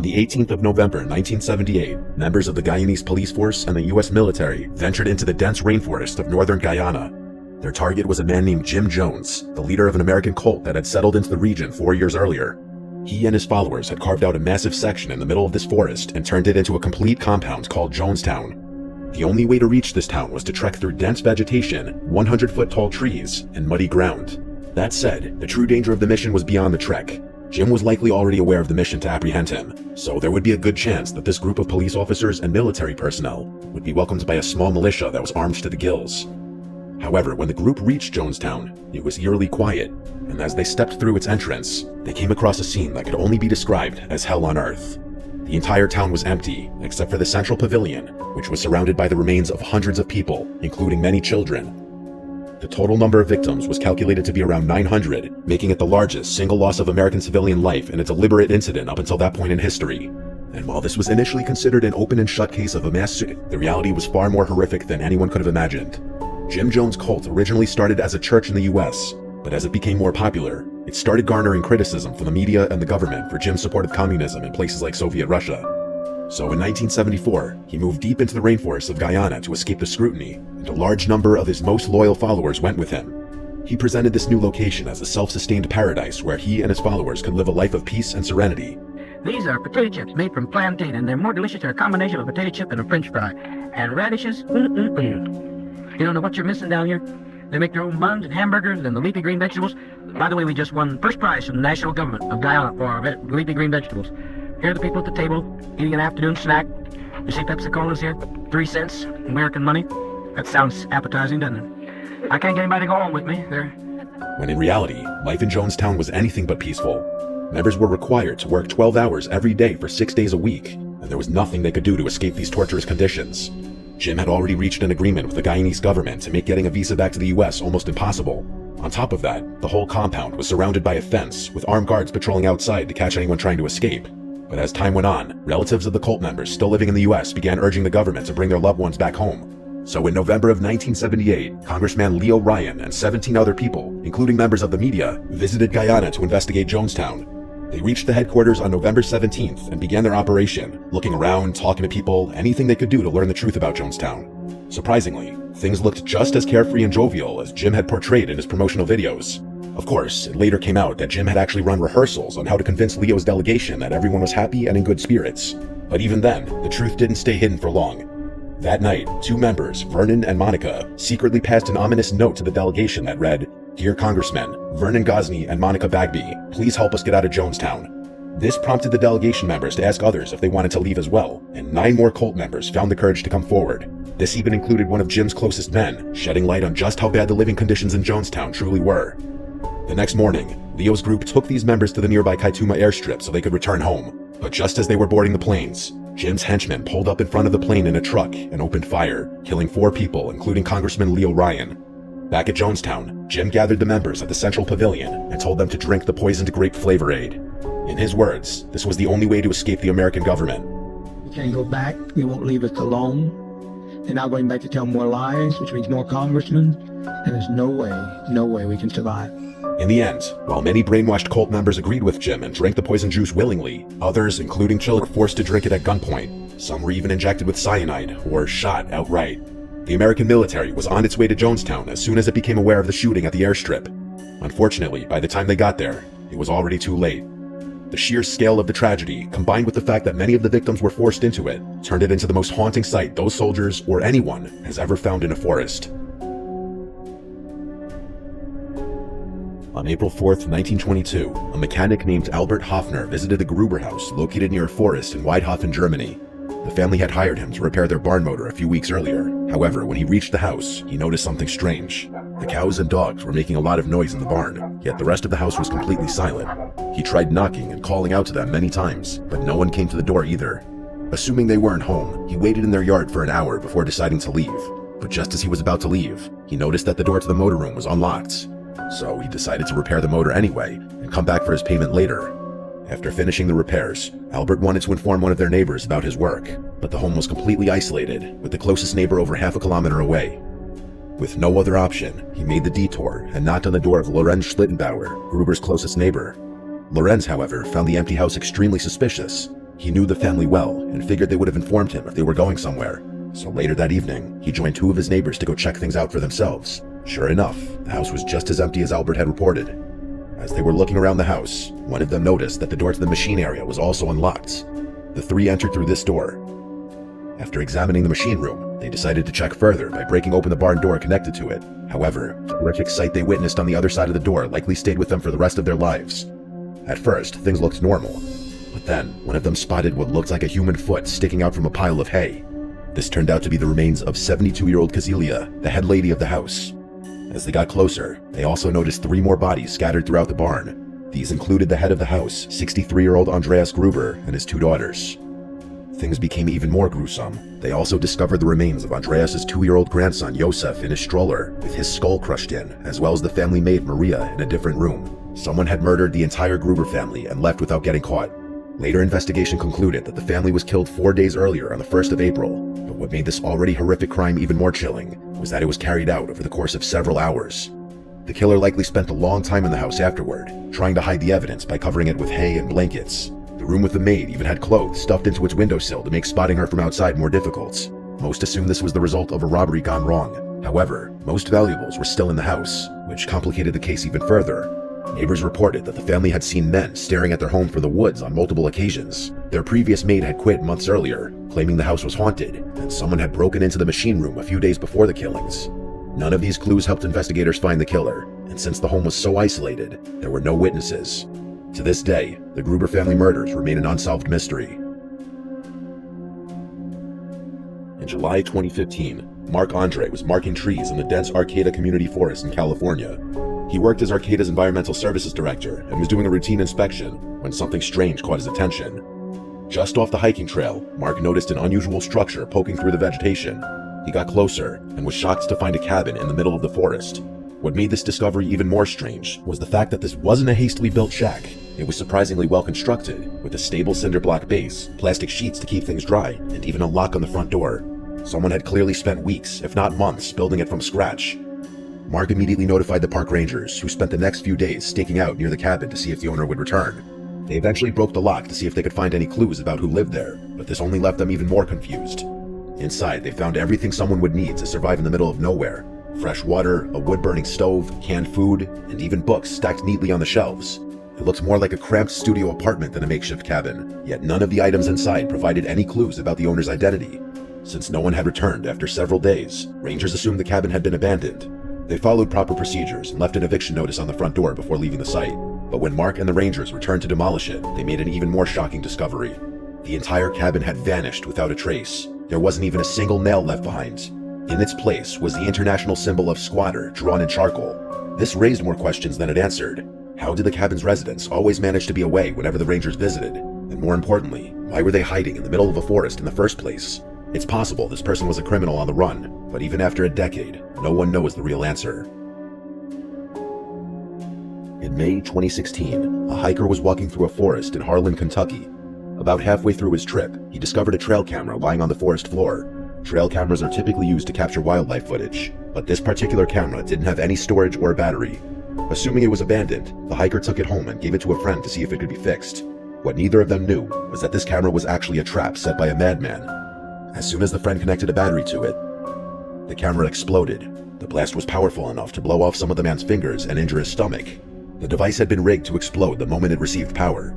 On the 18th of November 1978, members of the Guyanese police force and the U.S. military ventured into the dense rainforest of northern Guyana. Their target was a man named Jim Jones, the leader of an American cult that had settled into the region 4 years earlier. He and his followers had carved out a massive section in the middle of this forest and turned it into a complete compound called Jonestown. The only way to reach this town was to trek through dense vegetation, 100-foot-tall trees, and muddy ground. That said, the true danger of the mission was beyond the trek. Jim was likely already aware of the mission to apprehend him, so there would be a good chance that this group of police officers and military personnel would be welcomed by a small militia that was armed to the gills. However, when the group reached Jonestown, it was eerily quiet, and as they stepped through its entrance, they came across a scene that could only be described as hell on earth. The entire town was empty, except for the central pavilion, which was surrounded by the remains of hundreds of people, including many children. The total number of victims was calculated to be around 900, making it the largest single loss of American civilian life in a deliberate incident up until that point in history. And while this was initially considered an open and shut case of a mass shooting, the reality was far more horrific than anyone could have imagined. Jim Jones' cult originally started as a church in the US, but as it became more popular, it started garnering criticism from the media and the government for Jim's support of communism in places like Soviet Russia. So in 1974, he moved deep into the rainforests of Guyana to escape the scrutiny, and a large number of his most loyal followers went with him. He presented this new location as a self-sustained paradise where he and his followers could live a life of peace and serenity. These are potato chips made from plantain, and they're more delicious. They're a combination of a potato chip and a french fry. And radishes, You don't know what you're missing down here. They make their own buns and hamburgers and the leafy green vegetables. By the way, we just won first prize from the national government of Guyana for our leafy green vegetables. Here are the people at the table eating an afternoon snack. You see Pepsi-Colas here? 3 cents, American money. That sounds appetizing, doesn't it? I can't get anybody to go home with me. When in reality, life in Jonestown was anything but peaceful. Members were required to work 12 hours every day for 6 days a week, and there was nothing they could do to escape these torturous conditions. Jim had already reached an agreement with the Guyanese government to make getting a visa back to the US almost impossible. On top of that, the whole compound was surrounded by a fence, with armed guards patrolling outside to catch anyone trying to escape. But as time went on, relatives of the cult members still living in the US began urging the government to bring their loved ones back home. So in November of 1978, Congressman Leo Ryan and 17 other people, including members of the media, visited Guyana to investigate Jonestown. They reached the headquarters on November 17th and began their operation, looking around, talking to people, anything they could do to learn the truth about Jonestown. Surprisingly, things looked just as carefree and jovial as Jim had portrayed in his promotional videos. Of course, it later came out that Jim had actually run rehearsals on how to convince Leo's delegation that everyone was happy and in good spirits. But even then, the truth didn't stay hidden for long. That night, 2 members, Vernon and Monica, secretly passed an ominous note to the delegation that read, "Dear Congressmen, Vernon Gosney and Monica Bagby, please help us get out of Jonestown." This prompted the delegation members to ask others if they wanted to leave as well, and 9 more cult members found the courage to come forward. This even included one of Jim's closest men, shedding light on just how bad the living conditions in Jonestown truly were. The next morning, Leo's group took these members to the nearby Kaituma airstrip so they could return home. But just as they were boarding the planes, Jim's henchmen pulled up in front of the plane in a truck and opened fire, killing 4 people, including Congressman Leo Ryan. Back at Jonestown, Jim gathered the members at the central pavilion and told them to drink the poisoned grape flavor aid. In his words, this was the only way to escape the American government. We can't go back. They won't leave us alone. They're now going back to tell more lies, which means more congressmen, and there's no way we can survive. In the end, while many brainwashed cult members agreed with Jim and drank the poison juice willingly, others, including children, were forced to drink it at gunpoint. Some were even injected with cyanide or shot outright. The American military was on its way to Jonestown as soon as it became aware of the shooting at the airstrip. Unfortunately, by the time they got there, it was already too late. The sheer scale of the tragedy, combined with the fact that many of the victims were forced into it, turned it into the most haunting sight those soldiers or anyone has ever found in a forest. On April 4th, 1922, a mechanic named Albert Hofner visited the Gruber house located near a forest in Weidhofen, Germany. The family had hired him to repair their barn motor a few weeks earlier. However, when he reached the house, he noticed something strange. The cows and dogs were making a lot of noise in the barn, yet the rest of the house was completely silent. He tried knocking and calling out to them many times, but no one came to the door either. Assuming they weren't home, he waited in their yard for an hour before deciding to leave. But just as he was about to leave, he noticed that the door to the motorroom was unlocked. So he decided to repair the motor anyway, and come back for his payment later. After finishing the repairs, Albert wanted to inform one of their neighbors about his work, but the home was completely isolated, with the closest neighbor over half a kilometer away. With no other option, he made the detour and knocked on the door of Lorenz Schlittenbauer, Gruber's closest neighbor. Lorenz, however, found the empty house extremely suspicious. He knew the family well and figured they would have informed him if they were going somewhere. So later that evening, he joined 2 of his neighbors to go check things out for themselves. Sure enough, the house was just as empty as Albert had reported. As they were looking around the house, one of them noticed that the door to the machine area was also unlocked. The 3 entered through this door. After examining the machine room, they decided to check further by breaking open the barn door connected to it. However, the horrific sight they witnessed on the other side of the door likely stayed with them for the rest of their lives. At first, things looked normal, but then one of them spotted what looked like a human foot sticking out from a pile of hay. This turned out to be the remains of 72-year-old Kazelia, the head lady of the house. As they got closer, they also noticed 3 more bodies scattered throughout the barn. These included the head of the house, 63-year-old Andreas Gruber, and his 2 daughters. Things became even more gruesome. They also discovered the remains of Andreas's 2-year-old grandson Josef in his stroller, with his skull crushed in, as well as the family maid Maria in a different room. Someone had murdered the entire Gruber family and left without getting caught. Later investigation concluded that the family was killed 4 days earlier on the 1st of April, but what made this already horrific crime even more chilling was that it was carried out over the course of several hours. The killer likely spent a long time in the house afterward, trying to hide the evidence by covering it with hay and blankets. The room with the maid even had clothes stuffed into its windowsill to make spotting her from outside more difficult. Most assumed this was the result of a robbery gone wrong. However, most valuables were still in the house, which complicated the case even further. Neighbors reported that the family had seen men staring at their home from the woods on multiple occasions. Their previous maid had quit months earlier, claiming the house was haunted, and someone had broken into the machine room a few days before the killings. None of these clues helped investigators find the killer, and since the home was so isolated, there were no witnesses. To this day, the Gruber family murders remain an unsolved mystery. In July 2015, Mark Andre was marking trees in the dense Arcata Community Forest in California. He worked as Arcata's environmental services director and was doing a routine inspection when something strange caught his attention. Just off the hiking trail, Mark noticed an unusual structure poking through the vegetation. He got closer and was shocked to find a cabin in the middle of the forest. What made this discovery even more strange was the fact that this wasn't a hastily built shack. It was surprisingly well constructed, with a stable cinder block base, plastic sheets to keep things dry, and even a lock on the front door. Someone had clearly spent weeks, if not months, building it from scratch. Mark immediately notified the park rangers, who spent the next few days staking out near the cabin to see if the owner would return. They eventually broke the lock to see if they could find any clues about who lived there, but this only left them even more confused. Inside, they found everything someone would need to survive in the middle of nowhere. Fresh water, a wood-burning stove, canned food, and even books stacked neatly on the shelves. It looked more like a cramped studio apartment than a makeshift cabin, yet none of the items inside provided any clues about the owner's identity. Since no one had returned after several days, rangers assumed the cabin had been abandoned. They followed proper procedures and left an eviction notice on the front door before leaving the site. But when Mark and the rangers returned to demolish it, they made an even more shocking discovery. The entire cabin had vanished without a trace. There wasn't even a single nail left behind. In its place was the international symbol of squatter drawn in charcoal. This raised more questions than it answered. How did the cabin's residents always manage to be away whenever the rangers visited? And more importantly, why were they hiding in the middle of a forest in the first place? It's possible this person was a criminal on the run, but even after a decade, no one knows the real answer. In May 2016, a hiker was walking through a forest in Harlan, Kentucky. About halfway through his trip, he discovered a trail camera lying on the forest floor. Trail cameras are typically used to capture wildlife footage, but this particular camera didn't have any storage or battery. Assuming it was abandoned, the hiker took it home and gave it to a friend to see if it could be fixed. What neither of them knew was that this camera was actually a trap set by a madman. As soon as the friend connected a battery to it, the camera exploded. The blast was powerful enough to blow off some of the man's fingers and injure his stomach. The device had been rigged to explode the moment it received power.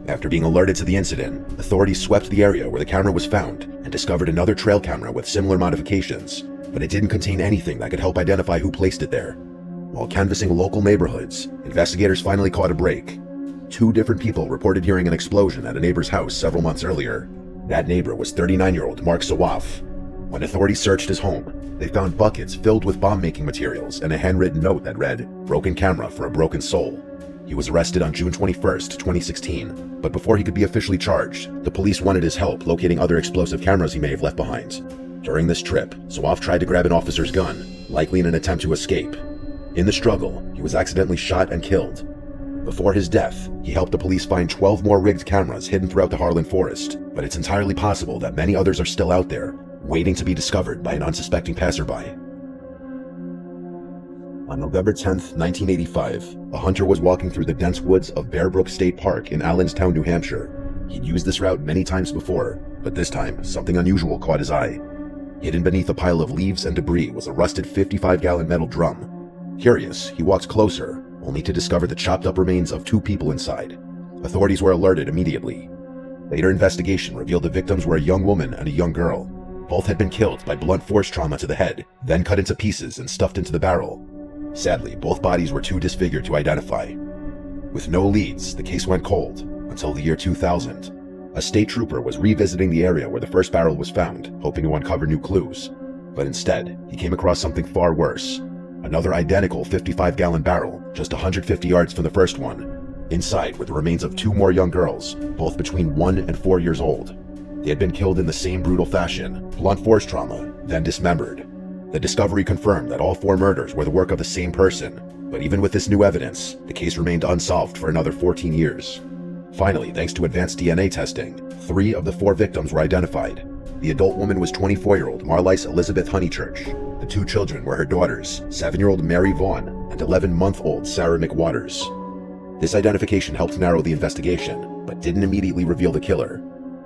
After being alerted to the incident, authorities swept the area where the camera was found and discovered another trail camera with similar modifications, but it didn't contain anything that could help identify who placed it there. While canvassing local neighborhoods, investigators finally caught a break. 2 different people reported hearing an explosion at a neighbor's house several months earlier. That neighbor was 39-year-old Mark Sawaf. When authorities searched his home, they found buckets filled with bomb-making materials and a handwritten note that read, "Broken camera for a broken soul." He was arrested on June 21st, 2016, but before he could be officially charged, the police wanted his help locating other explosive cameras he may have left behind. During this trip, Sawaf tried to grab an officer's gun, likely in an attempt to escape. In the struggle, he was accidentally shot and killed. Before his death, he helped the police find 12 more rigged cameras hidden throughout the Harlan forest, but it's entirely possible that many others are still out there, waiting to be discovered by an unsuspecting passerby. On November 10th, 1985, a hunter was walking through the dense woods of BEARBROOK State Park in Allenstown, New Hampshire. He'd used this route many times before, but this time, something unusual caught his eye. Hidden beneath a pile of leaves and debris was a rusted 55-gallon metal drum. Curious, he walked closer, only to discover the chopped-up remains of 2 people inside. Authorities were alerted immediately. Later investigation revealed the victims were a young woman and a young girl. Both had been killed by blunt force trauma to the head, then cut into pieces and stuffed into the barrel. Sadly, both bodies were too disfigured to identify. With no leads, the case went cold until the year 2000. A state trooper was revisiting the area where the first barrel was found, hoping to uncover new clues. But instead, he came across something far worse. Another identical 55-gallon barrel, just 150 yards from the first one. Inside were the remains of 2 more young girls, both between 1 and 4 years old. They had been killed in the same brutal fashion, blunt force trauma, then dismembered. The discovery confirmed that all 4 murders were the work of the same person, but even with this new evidence, the case remained unsolved for another 14 years. Finally, thanks to advanced DNA testing, 3 of the 4 victims were identified. The adult woman was 24-year-old Marlice Elizabeth Honeychurch. The 2 children were her daughters, 7-year-old Mary Vaughn and 11-month-old Sarah McWaters. This identification helped narrow the investigation, but didn't immediately reveal the killer.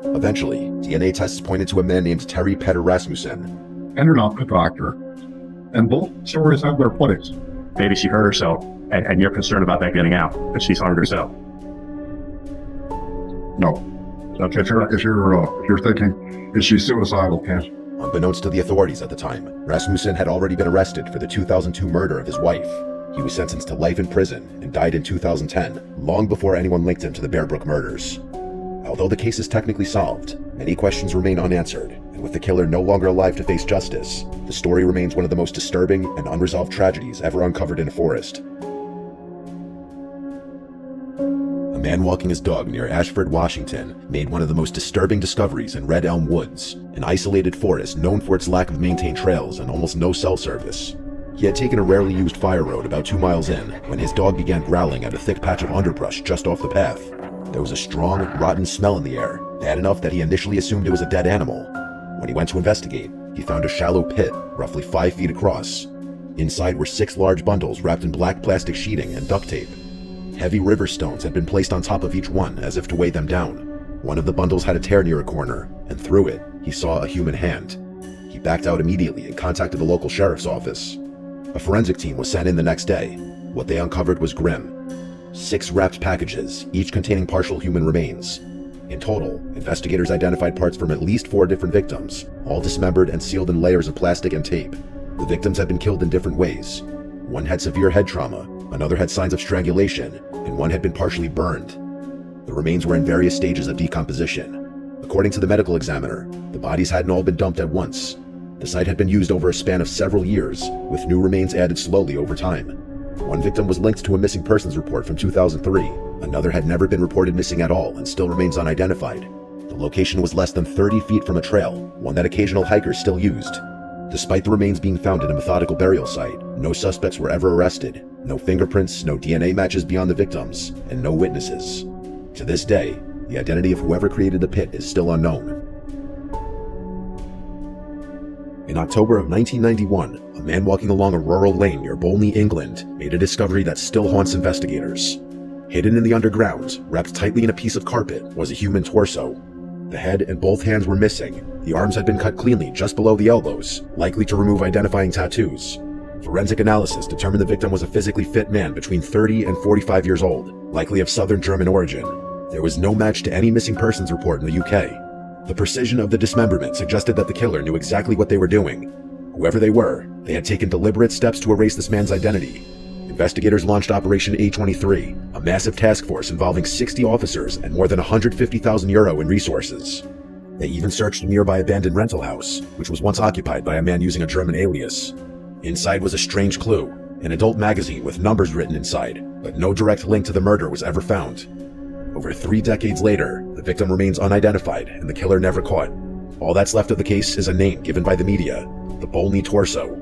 Eventually, DNA tests pointed to a man named Terry Petter Rasmussen. And you're not the doctor. And both stories have their place. Maybe she hurt herself, and you're concerned about that getting out, that she's harmed herself. No. If you're thinking, is she suicidal, Ken? Unbeknownst to the authorities at the time, Rasmussen had already been arrested for the 2002 murder of his wife. He was sentenced to life in prison and died in 2010, long before anyone linked him to the BEARBROOK murders. Although the case is technically solved, many questions remain unanswered, and with the killer no longer alive to face justice, the story remains one of the most disturbing and unresolved tragedies ever uncovered in a forest. A man walking his dog near Ashford, Washington, made one of the most disturbing discoveries in Red Elm Woods, an isolated forest known for its lack of maintained trails and almost no cell service. He had taken a rarely used fire road about 2 miles in when his dog began growling at a thick patch of underbrush just off the path. There was a strong, rotten smell in the air, bad enough that he initially assumed it was a dead animal. When he went to investigate, he found a shallow pit, roughly 5 feet across. Inside were 6 large bundles wrapped in black plastic sheeting and duct tape. Heavy river stones had been placed on top of each one as if to weigh them down. One of the bundles had a tear near a corner, and through it, he saw a human hand. He backed out immediately and contacted the local sheriff's office. A forensic team was sent in the next day. What they uncovered was grim. 6 wrapped packages, each containing partial human remains. In total, investigators identified parts from at least 4 different victims, all dismembered and sealed in layers of plastic and tape. The victims had been killed in different ways. One had severe head trauma, another had signs of strangulation, and one had been partially burned. The remains were in various stages of decomposition. According to the medical examiner, the bodies hadn't all been dumped at once. The site had been used over a span of several years, with new remains added slowly over time. One victim was linked to a missing persons report from 2003. Another had never been reported missing at all and still remains unidentified. The location was less than 30 feet from a trail, one that occasional hikers still used. Despite the remains being found in a methodical burial site, no suspects were ever arrested. No fingerprints, no DNA matches beyond the victims, and no witnesses. To this day, the identity of whoever created the pit is still unknown. In October of 1991, a man walking along a rural lane near Bolni, England, made a discovery that still haunts investigators. Hidden in the underground, wrapped tightly in a piece of carpet, was a human torso. The head and both hands were missing. The arms had been cut cleanly just below the elbows, likely to remove identifying tattoos. Forensic analysis determined the victim was a physically fit man between 30 and 45 years old, likely of southern German origin. There was no match to any missing persons report in the UK. The precision of the dismemberment suggested that the killer knew exactly what they were doing. Whoever they were, they had taken deliberate steps to erase this man's identity. Investigators launched Operation A23, a massive task force involving 60 officers and more than €150,000 in resources. They even searched a nearby abandoned rental house, which was once occupied by a man using a German alias. Inside was a strange clue, an adult magazine with numbers written inside, but no direct link to the murder was ever found. Over 3 decades later, the victim remains unidentified and the killer never caught. All that's left of the case is a name given by the media, the Bolni torso.